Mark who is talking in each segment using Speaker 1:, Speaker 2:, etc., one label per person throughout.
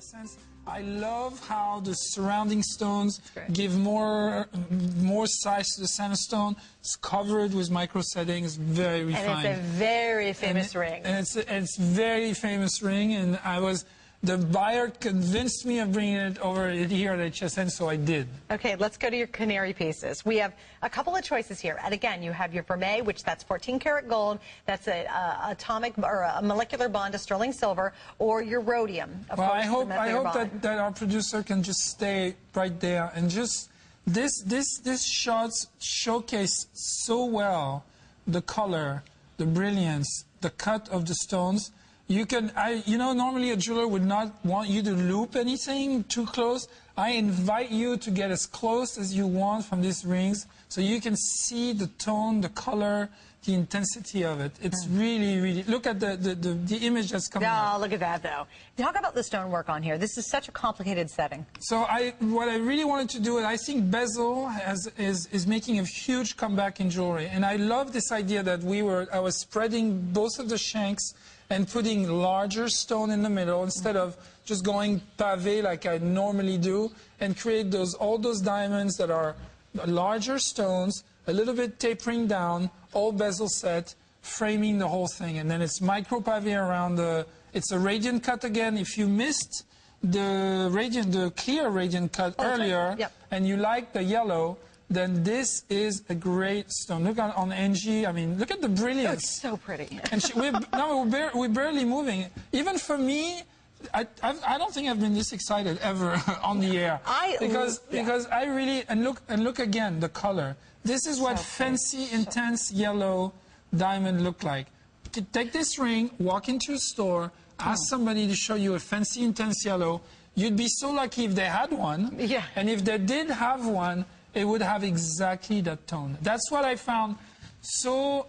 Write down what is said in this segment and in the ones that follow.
Speaker 1: essence. I love how the surrounding stones give more size to the center stone. It's covered with micro settings, very refined.
Speaker 2: And it's a very famous ring.
Speaker 1: And it's very famous ring, and the buyer convinced me of bringing it over here at HSN, so I did.
Speaker 2: Okay, let's go to your Canary pieces. We have a couple of choices here. And again, you have your vermeil, which that's 14 karat gold. That's a atomic or a molecular bond to sterling silver, or your rhodium.
Speaker 1: Well, I hope that our producer can just stay right there and just this shots showcase so well the color, the brilliance, the cut of the stones. You know, normally a jeweler would not want you to loop anything too close. I invite you to get as close as you want from these rings so you can see the tone, the color, the intensity of it. It's really, really... Look at the image that's coming up.
Speaker 2: Oh, look at that, though. Talk about the stonework on here. This is such a complicated setting.
Speaker 1: So what I really wanted to do, and I think bezel is making a huge comeback in jewelry. And I love this idea that I was spreading both of the shanks and putting larger stone in the middle instead of just going pavé like I normally do, and create all those diamonds that are larger stones, a little bit tapering down, all bezel set, framing the whole thing. And then it's micro pavé around it's a radiant cut again. If you missed the clear radiant cut earlier, and you like the yellow, then this is a great stone. Look on Angie. I mean, look at the brilliance.
Speaker 2: It's so pretty.
Speaker 1: And we're barely moving. Even for me, I don't think I've been this excited ever on the air. Because I really and look again the color. This is what fancy, intense yellow diamond look like. Take this ring, walk into a store, ask somebody to show you a fancy, intense yellow. You'd be so lucky if they had one. Yeah. And if they did have one, it would have exactly that tone. That's what I found so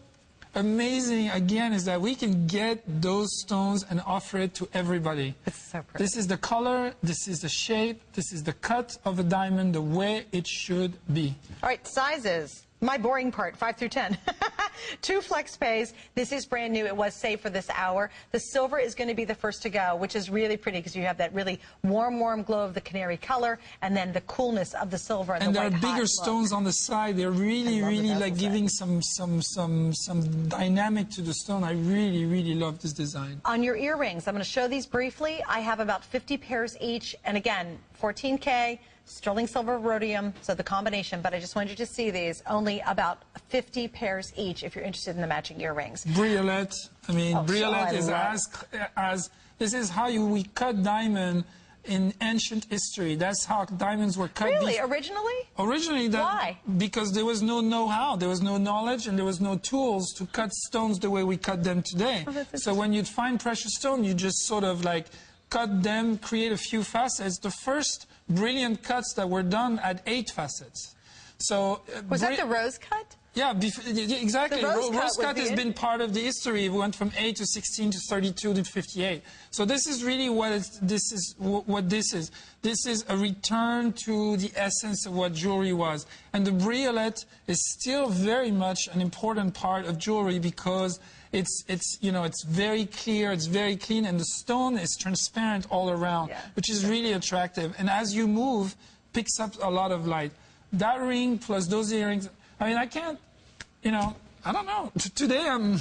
Speaker 1: amazing, again, is that we can get those stones and offer it to everybody.
Speaker 2: It's so pretty.
Speaker 1: This is the color, this is the shape, this is the cut of a diamond, the way it should be.
Speaker 2: All right, sizes. My boring part, 5 through 10. 2 flex pays. This is brand new. It was saved for this hour. The silver is going to be the first to go, which is really pretty because you have that really warm glow of the canary color and then the coolness of the silver and the white.
Speaker 1: And there are bigger stones on the side. They're really like giving some dynamic to the stone. I really love this design.
Speaker 2: On your earrings, I'm going to show these briefly. I have about 50 pairs each, and again, 14K. Sterling silver, rhodium, so the combination, but I just wanted you to see these. Only about 50 pairs each if you're interested in the matching earrings.
Speaker 1: Briolette, I mean, Briolette is this is how we cut diamond in ancient history. That's how diamonds were cut.
Speaker 2: Really? Originally?
Speaker 1: Originally.
Speaker 2: Why?
Speaker 1: Because there was no know-how, there was no knowledge, and there was no tools to cut stones the way we cut them today. So when you'd find precious stone, you just sort of like cut them, create a few facets. The first brilliant cuts that were done had 8 facets. So
Speaker 2: was that the rose cut?
Speaker 1: Yeah, exactly. The rose cut has been part of the history. We went from 8 to 16 to 32 to 58. So this is really what this is. This is a return to the essence of what jewelry was. And the briolette is still very much an important part of jewelry because it's very clear, it's very clean, and the stone is transparent all around, which is really attractive. And as you move, picks up a lot of light. That ring plus those earrings. I mean, I can't, I don't know. Today I'm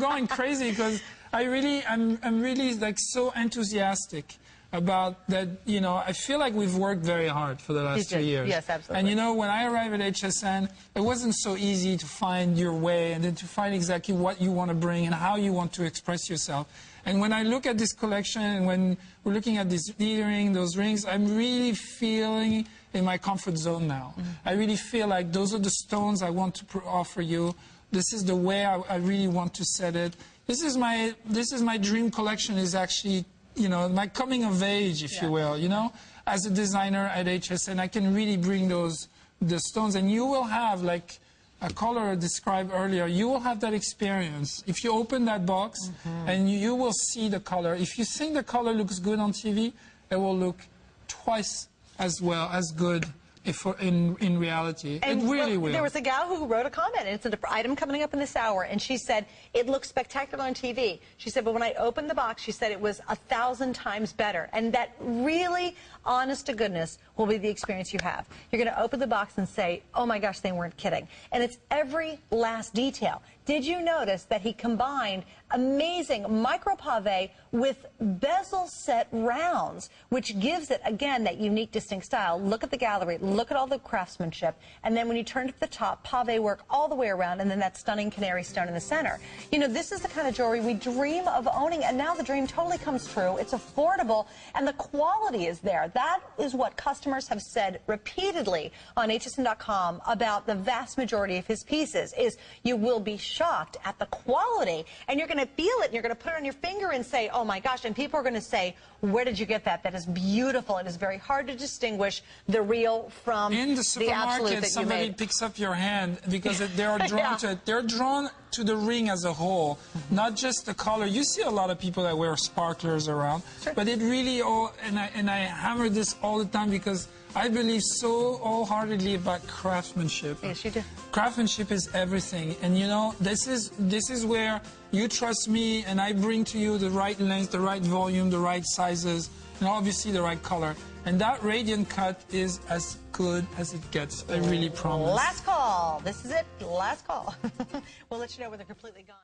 Speaker 1: going crazy because I'm really like so enthusiastic about that. I feel like we've worked very hard for the last 3 years.
Speaker 2: Yes, absolutely.
Speaker 1: And when I arrived at HSN, it wasn't so easy to find your way and then to find exactly what you want to bring and how you want to express yourself. And when I look at this collection and when we're looking at this earring, those rings, I'm really feeling in my comfort zone now. I really feel like those are the stones I want to offer you. This is the way I really want to set it. This is my dream collection. Is actually my coming of age, if you will. As a designer at HSN, I can really bring the stones, and you will have, like a caller described earlier, you will have that experience. If you open that box, and you will see the color. If you think the color looks good on TV, it will look twice as well, as good in reality.
Speaker 2: And
Speaker 1: it really will.
Speaker 2: There was a gal who wrote a comment, and it's an item coming up in this hour, and she said, it looks spectacular on TV. She said, but when I opened the box, she said it was 1,000 times better. And that really, honest to goodness, will be the experience you have. You're going to open the box and say, oh my gosh, they weren't kidding. And it's every last detail. Did you notice that he combined amazing micro pave with bezel set rounds, which gives it, again, that unique, distinct style? Look at the gallery, look at all the craftsmanship, and then when you turn to the top, pave work all the way around, and then that stunning canary stone in the center. You know, this is the kind of jewelry we dream of owning, and now the dream totally comes true. It's affordable, and the quality is there. That is what customers have said repeatedly on hsn.com about the vast majority of his pieces, is you will be shocked at the quality, and you're going to feel it, and you're going to put it on your finger and say, oh my gosh, and people are going to say, where did you get that? That is beautiful. It is very hard to distinguish the real from
Speaker 1: in the
Speaker 2: absolute
Speaker 1: supermarket.
Speaker 2: that
Speaker 1: Somebody picks up your hand because they are drawn to it. They're drawn to the ring as a whole, not just the color. You see a lot of people that wear sparklers around, but it really all, and I hammer this all the time because I believe so wholeheartedly about craftsmanship.
Speaker 2: Yes, you do.
Speaker 1: Craftsmanship is everything, and you know, this is where you trust me, and I bring to you the right length, the right volume, the right sizes, and obviously the right color. And that radiant cut is as good as it gets. I really promise.
Speaker 2: Last call. This is it. Last call. We'll let you know when they're completely gone.